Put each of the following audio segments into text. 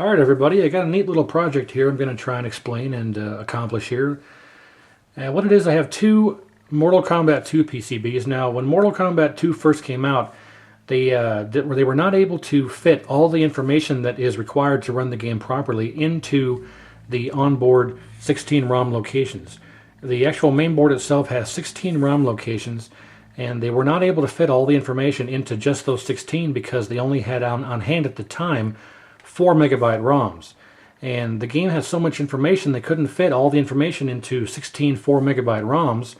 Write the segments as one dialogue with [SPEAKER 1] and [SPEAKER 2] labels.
[SPEAKER 1] Alright everybody, I got a neat little project here I'm going to try and explain and accomplish here. What it is, I have two Mortal Kombat 2 PCBs. Now when Mortal Kombat 2 first came out, they were not able to fit all the information that is required to run the game properly into the onboard 16 ROM locations. The actual main board itself has 16 ROM locations, and they were not able to fit all the information into just those 16 because they only had on hand at the time 4 megabyte ROMs. And the game has so much information they couldn't fit all the information into 16 4 megabyte ROMs,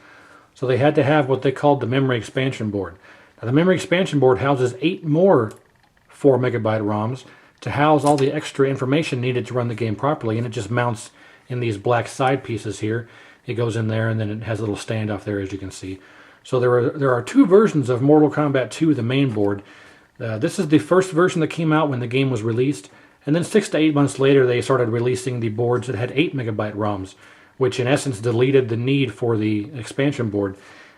[SPEAKER 1] so they had to have what they called the memory expansion board. Now, the memory expansion board houses 8 more 4 megabyte ROMs to house all the extra information needed to run the game properly, and it just mounts in these black side pieces here. It goes in there and then it has a little standoff there, as you can see. So there are two versions of Mortal Kombat 2, the main board. This is the first version that came out when the game was released, and then 6 to 8 months later they started releasing the boards that had 8 megabyte ROMs, which in essence deleted the need for the expansion board.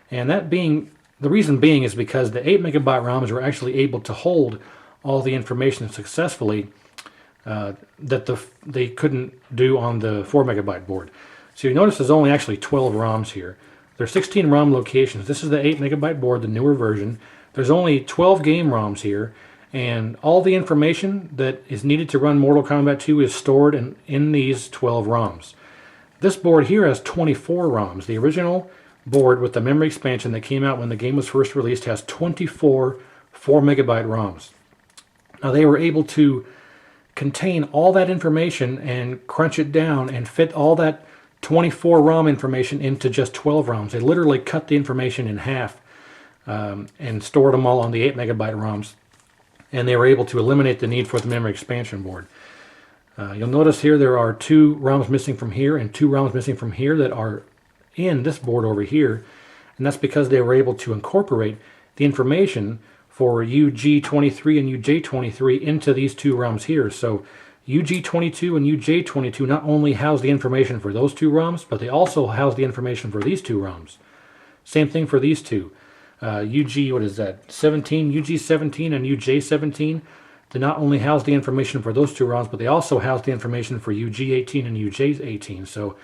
[SPEAKER 1] And the reason being is because the 8 megabyte ROMs were actually able to hold all the information successfully that they couldn't do on the 4 megabyte board. So you notice there's only actually 12 ROMs here. There's 16 ROM locations. This is the 8 megabyte board, the newer version. There's only 12 game ROMs here, and all the information that is needed to run Mortal Kombat 2 is stored in these 12 ROMs. This board here has 24 ROMs. The original board with the memory expansion that came out when the game was first released has 24 4 megabyte ROMs. Now they were able to contain all that information and crunch it down and fit all that 24 ROM information into just 12 ROMs. They literally cut the information in half and stored them all on the 8 megabyte ROMs. And they were able to eliminate the need for the memory expansion board. You'll notice here there are 2 ROMs missing from here and 2 ROMs missing from here that are in this board over here. And that's because they were able to incorporate the information for UG23 and UJ23 into these 2 ROMs here. So UG22 and UJ22 not only house the information for those 2 ROMs, but they also house the information for these 2 ROMs. Same thing for these 2. UG17 and UJ17, they not only house the information for those 2 ROMs, but they also house the information for UG18 and UJ18. So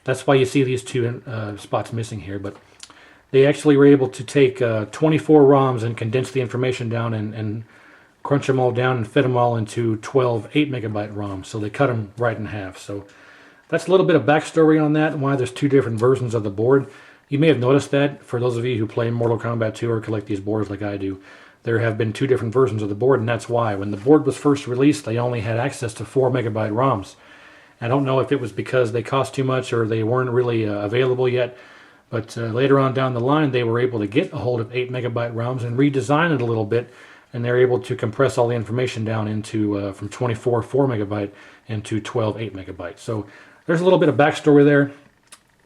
[SPEAKER 1] that's why you see these 2 spots missing here. But they actually were able to take 24 ROMs and condense the information down and crunch them all down and fit them all into 12 8 megabyte ROMs. So they cut them right in half. So that's a little bit of backstory on that and why there's 2 different versions of the board. You may have noticed that for those of you who play Mortal Kombat 2 or collect these boards like I do. There have been 2 different versions of the board, and that's why. When the board was first released, they only had access to 4 megabyte ROMs. I don't know if it was because they cost too much or they weren't really available yet, but later on down the line they were able to get a hold of 8 megabyte ROMs and redesign it a little bit, and they're able to compress all the information down into from 24 4 megabyte into 12 8 megabyte. So there's a little bit of backstory there.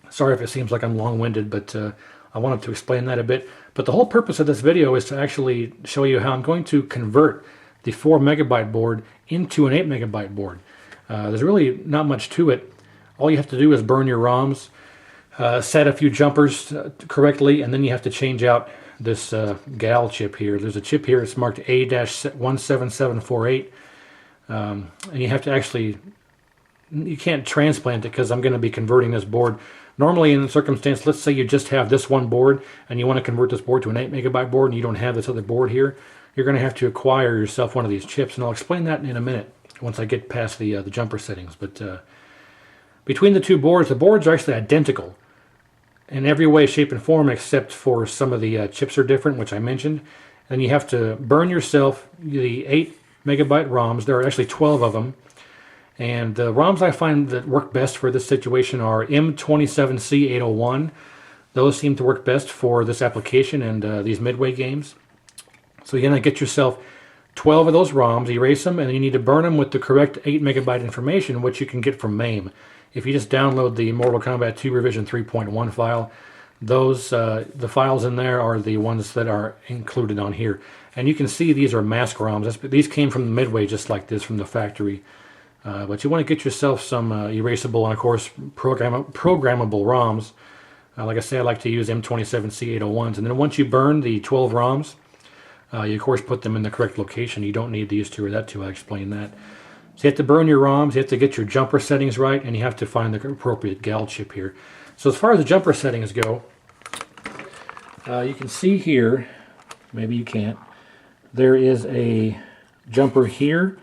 [SPEAKER 1] Sorry if it seems like I'm long-winded, but I wanted to explain that a bit. But the whole purpose of this video is to actually show you how I'm going to convert the 4 megabyte board into an 8 megabyte board. There's really not much to it. All you have to do is burn your ROMs, set a few jumpers correctly, and then you have to change out this GAL chip here. There's a chip here, it's marked A-17748, and you have to actually, you can't transplant it because I'm going to be converting this board. Normally in the circumstance, let's say you just have this one board and you want to convert this board to an 8 megabyte board and you don't have this other board here, you're going to have to acquire yourself one of these chips, and I'll explain that in a minute once I get past the jumper settings. But between the 2 boards, the boards are actually identical in every way, shape, and form except for some of the chips are different, which I mentioned. Then you have to burn yourself the 8 megabyte ROMs. There are actually 12 of them. And the ROMs I find that work best for this situation are M27C801. Those seem to work best for this application and these midway games. So you're going to get yourself 12 of those ROMs, erase them, and you need to burn them with the correct 8 megabyte information, which you can get from MAME. If you just download the Mortal Kombat 2 Revision 3.1 file, those the files in there are the ones that are included on here. And you can see these are mask ROMs. These came from the midway just like this from the factory. But you want to get yourself some erasable and, of course, programmable ROMs. Like I say, I like to use M27C801s. And then once you burn the 12 ROMs, you, of course, put them in the correct location. You don't need these 2 or that 2. I explained that. So you have to burn your ROMs, you have to get your jumper settings right, and you have to find the appropriate gal chip here. So as far as the jumper settings go, you can see here, maybe you can't, there is a jumper here,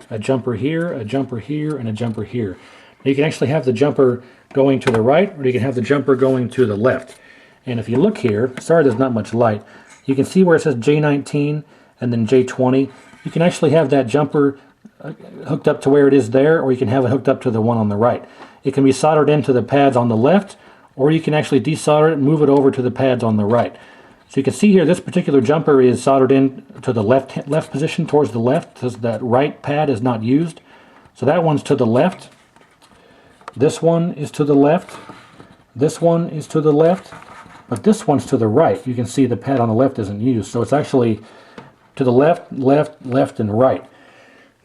[SPEAKER 1] a jumper here, a jumper here, and a jumper here. You can actually have the jumper going to the right, or you can have the jumper going to the left. And if you look here, sorry there's not much light, you can see where it says J19 and then J20. You can actually have that jumper hooked up to where it is there, or you can have it hooked up to the one on the right. It can be soldered into the pads on the left, or you can actually desolder it and move it over to the pads on the right. So you can see here this particular jumper is soldered in to the left position, towards the left, because that right pad is not used. So that one's to the left. This one is to the left. This one is to the left. But this one's to the right. You can see the pad on the left isn't used. So it's actually to the left, left, left, and right.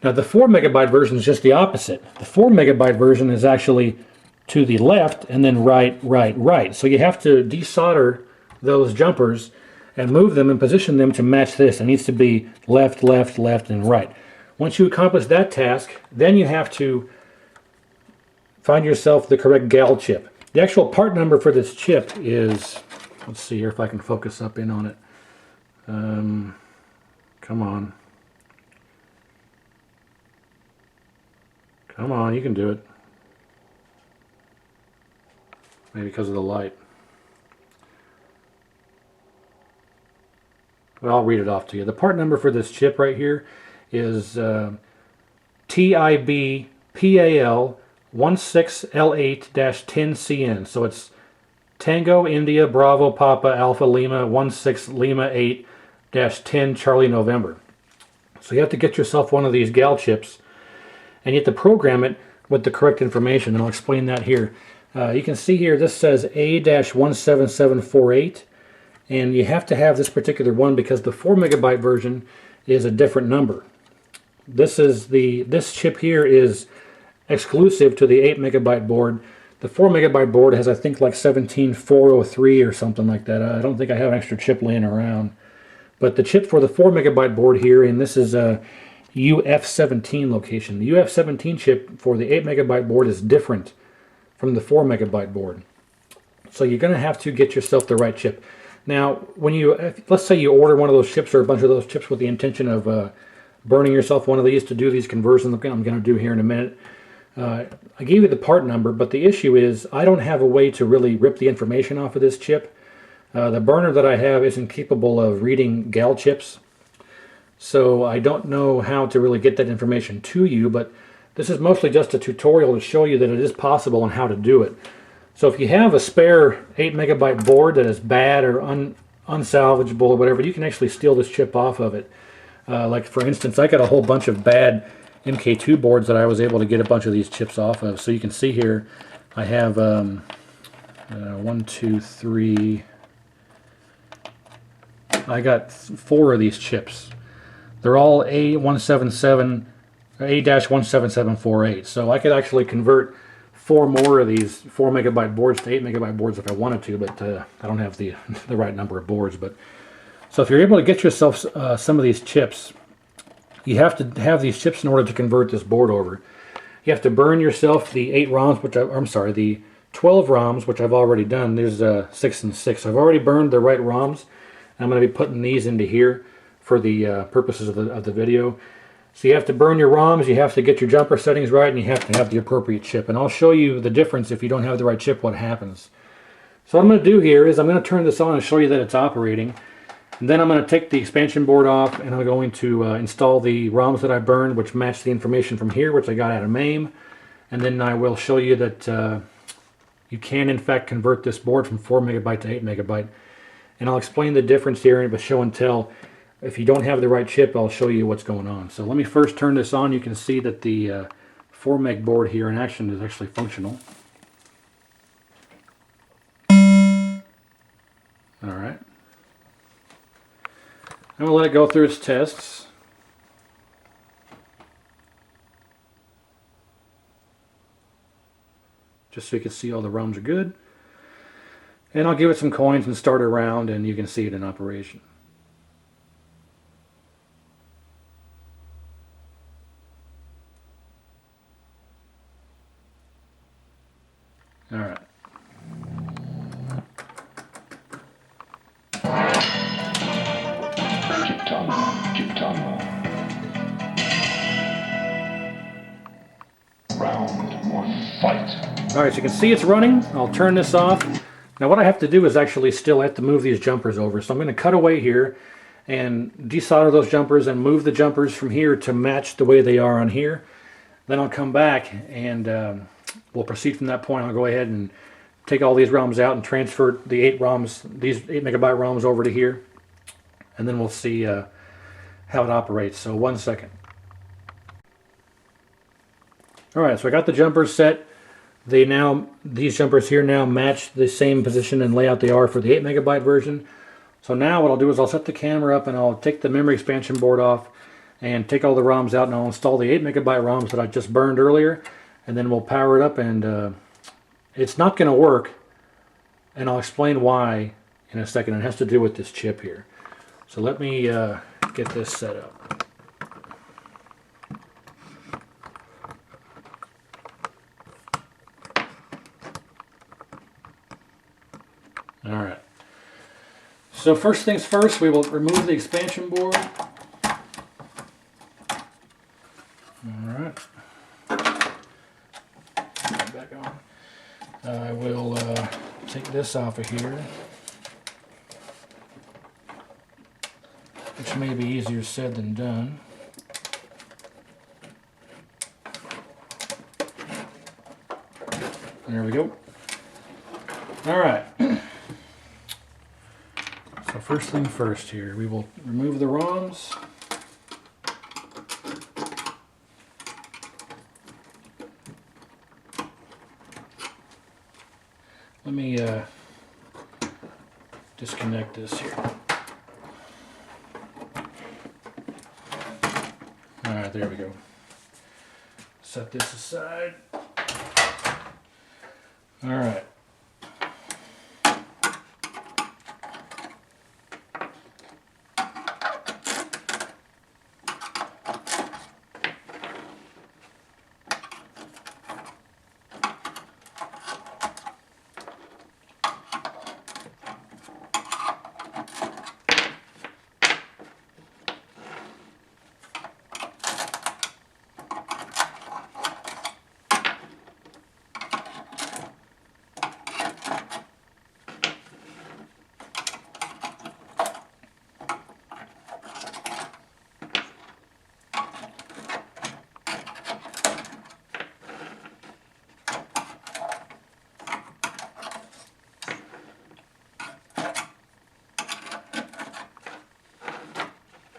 [SPEAKER 1] Now the 4 megabyte version is just the opposite. The 4 megabyte version is actually to the left and then right, right, right. So you have to desolder those jumpers and move them and position them to match this. It needs to be left, left, left, and right. Once you accomplish that task, then you have to find yourself the correct gal chip. The actual part number for this chip is, let's see here if I can focus up in on it. Come on. Come on, you can do it. Maybe because of the light. Well, I'll read it off to you. The part number for this chip right here is TIB PAL 16L8-10CN. So it's Tango India Bravo Papa Alpha Lima 16 Lima 8-10 Charlie November. So you have to get yourself one of these gal chips, and you have to program it with the correct information, and I'll explain that here. You can see here this says A-17748, and you have to have this particular one because the 4 megabyte version is a different number. This chip here is exclusive to the 8 megabyte board. The 4 megabyte board has, I think, like 17403 or something like that. I don't think I have an extra chip laying around. But the chip for the 4 megabyte board here, and this is a UF17 location. The UF17 chip for the 8 megabyte board is different from the 4 megabyte board. So you're going to have to get yourself the right chip. Now, let's say you order one of those chips or a bunch of those chips with the intention of burning yourself one of these to do these conversions I'm going to do here in a minute. I gave you the part number, but the issue is I don't have a way to really rip the information off of this chip. The burner that I have isn't capable of reading gal chips, so I don't know how to really get that information to you, but this is mostly just a tutorial to show you that it is possible and how to do it. So if you have a spare 8 megabyte board that is bad or unsalvageable or whatever, you can actually steal this chip off of it. Like for instance, I got a whole bunch of bad MK2 boards that I was able to get a bunch of these chips off of. So you can see here I have 1, 2, 3, I got 4 of these chips. They're all A-17748, so I could actually convert 4 more of these 4 megabyte boards to 8 megabyte boards if I wanted to, but I don't have the right number of boards. But so if you're able to get yourself some of these chips, you have to have these chips in order to convert this board over. You have to burn yourself the 8 ROMs, the 12 ROMs, which I've already done. There's 6 and 6. So I've already burned the right ROMs. I'm going to be putting these into here for the purposes of the video. So you have to burn your ROMs, you have to get your jumper settings right, and you have to have the appropriate chip. And I'll show you the difference if you don't have the right chip, what happens. So what I'm going to do here is I'm going to turn this on and show you that it's operating. And then I'm going to take the expansion board off, and I'm going to install the ROMs that I burned, which match the information from here, which I got out of MAME. And then I will show you that you can in fact convert this board from 4 megabyte to 8 megabyte. And I'll explain the difference here with show and tell. If you don't have the right chip, I'll show you what's going on. So let me first turn this on. You can see that the 4 meg board here in action is actually functional. Alright. I'm going to let it go through its tests. Just so you can see all the ROMs are good. And I'll give it some coins and start it around, and you can see it in operation. All right.
[SPEAKER 2] Round one, fight.
[SPEAKER 1] All right, so you can see it's running. I'll turn this off. Now what I have to do is actually still have to move these jumpers over. So I'm going to cut away here and desolder those jumpers and move the jumpers from here to match the way they are on here. Then I'll come back and we'll proceed from that point. I'll go ahead and take all these ROMs out and transfer the 8 ROMs, these 8 megabyte ROMs over to here. And then we'll see how it operates. So 1 second. Alright, so I got the jumpers set. These jumpers here now match the same position and layout they are for the 8 megabyte version. So now what I'll do is I'll set the camera up and I'll take the memory expansion board off and take all the ROMs out, and I'll install the 8 megabyte ROMs that I just burned earlier, and then we'll power it up, and it's not going to work, and I'll explain why in a second. It has to do with this chip here. So let me get this set up. Alright. So first things first, we will remove the expansion board. Alright. Back on. I will take this off of here, which may be easier said than done. There we go. Alright. So first thing first here, we will remove the ROMs. Let me disconnect this here. Alright, there we go. Set this aside. Alright.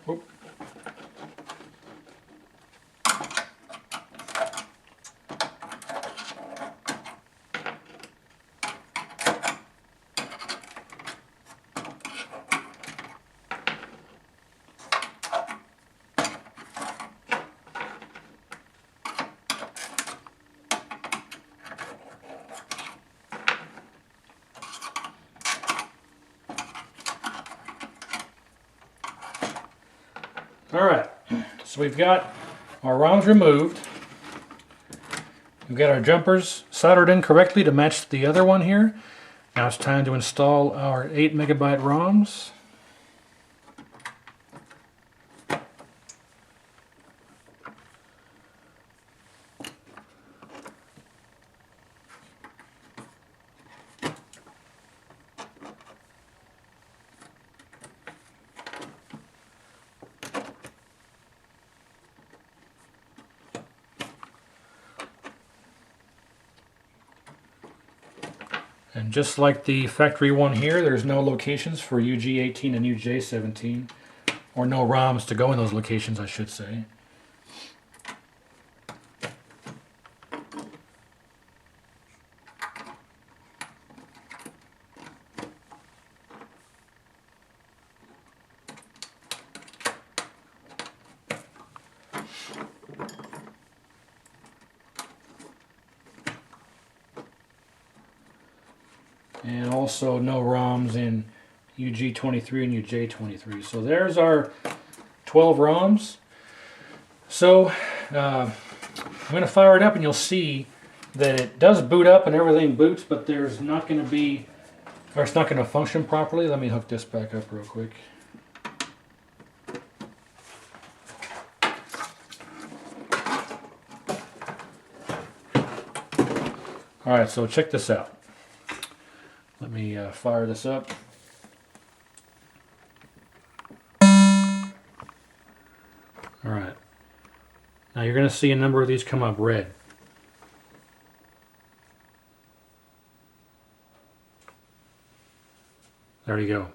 [SPEAKER 1] Whoop. Alright, so we've got our ROMs removed. We've got our jumpers soldered in correctly to match the other one here. Now it's time to install our 8 megabyte ROMs. And just like the factory one here, there's no locations for UG18 and UJ17, or no ROMs to go in those locations, I should say. And also no ROMs in UG23 and UJ23. So there's our 12 ROMs. So I'm going to fire it up and you'll see that it does boot up and everything boots, but there's not going to be, or it's not going to function properly. Let me hook this back up real quick. Alright, so check this out. Let me fire this up. Alright. Now you're going to see a number of these come up red. There you go.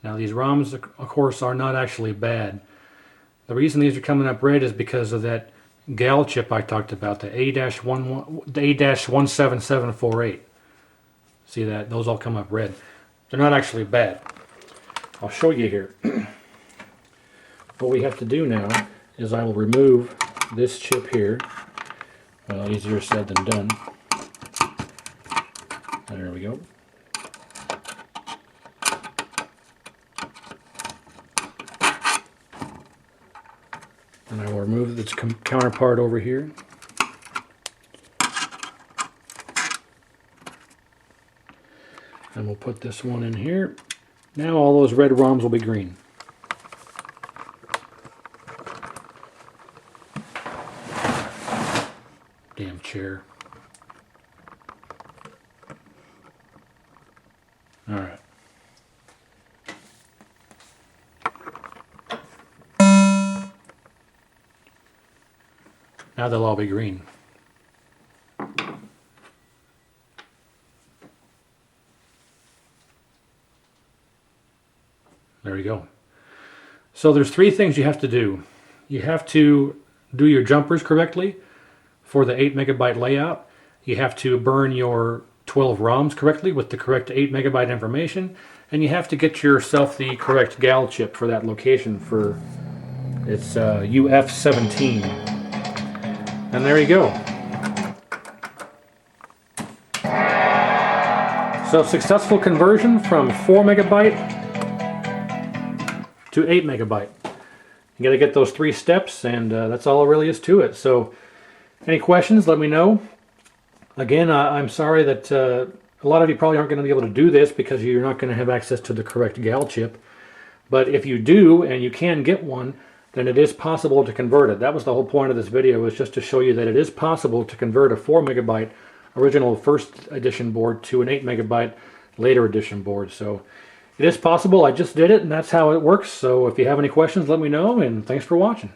[SPEAKER 1] Now these ROMs, of course, are not actually bad. The reason these are coming up red is because of that gal chip I talked about, the A-17748. See that? Those all come up red. They're not actually bad. I'll show you here. What we have to do now is I will remove this chip here. Well, easier said than done. There we go. And I will remove its counterpart over here. And we'll put this one in here. Now all those red ROMs will be green. Damn chair. Alright. Now they'll all be green. There you go. So there's three things you have to do. You have to do your jumpers correctly for the 8 megabyte layout. You have to burn your 12 ROMs correctly with the correct 8 megabyte information. And you have to get yourself the correct gal chip for that location for its UF17. And there you go. So successful conversion from 4 megabyte to 8 megabyte. You got to get those 3 steps, and that's all there really is to it. So any questions, let me know. Again, I'm sorry that a lot of you probably aren't going to be able to do this because you're not going to have access to the correct gal chip. But if you do, and you can get one, then it is possible to convert it. That was the whole point of this video, was just to show you that it is possible to convert a 4 megabyte original first edition board to an 8 megabyte later edition board. So it is possible. I just did it, and that's how it works. So if you have any questions, let me know, and thanks for watching.